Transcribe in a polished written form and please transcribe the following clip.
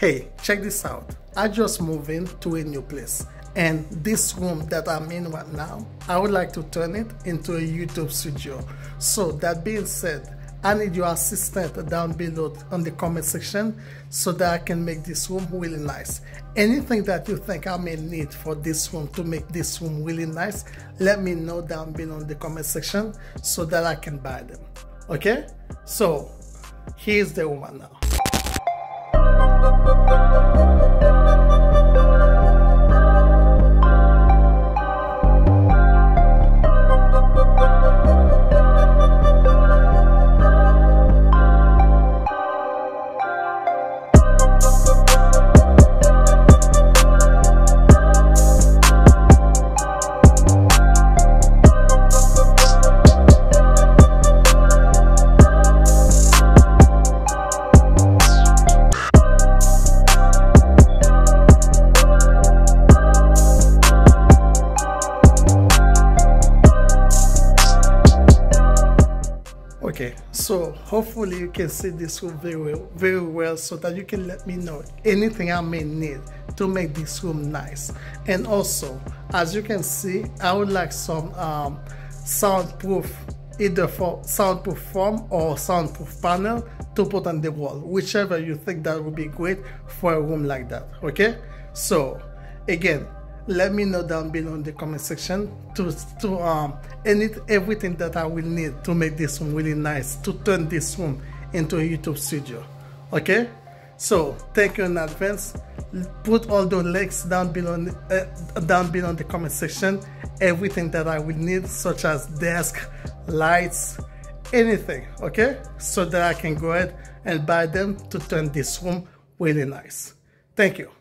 Hey, check this out. I just moved into a new place, and this room that I'm in right now, I would like to turn it into a YouTube studio. So that being said, I need your assistance down below on the comment section so that I can make this room really nice. Anything that you think I may need for this room to make this room really nice, let me know down below in the comment section so that I can buy them. Okay? So here's the room right now. Okay, so hopefully you can see this room very well so that you can let me know anything I may need to make this room nice. And also, as you can see, I would like some soundproof, either for soundproof foam or soundproof panel to put on the wall, whichever you think that would be great for a room like that. Okay, so again, let me know down below in the comment section everything that I will need to make this room really nice, to turn this room into a YouTube studio. Okay, so thank you in advance. Put all the links down below in the comment section, everything that I will need, such as desk, lights, anything. Okay, so that I can go ahead and buy them to turn this room really nice. Thank you.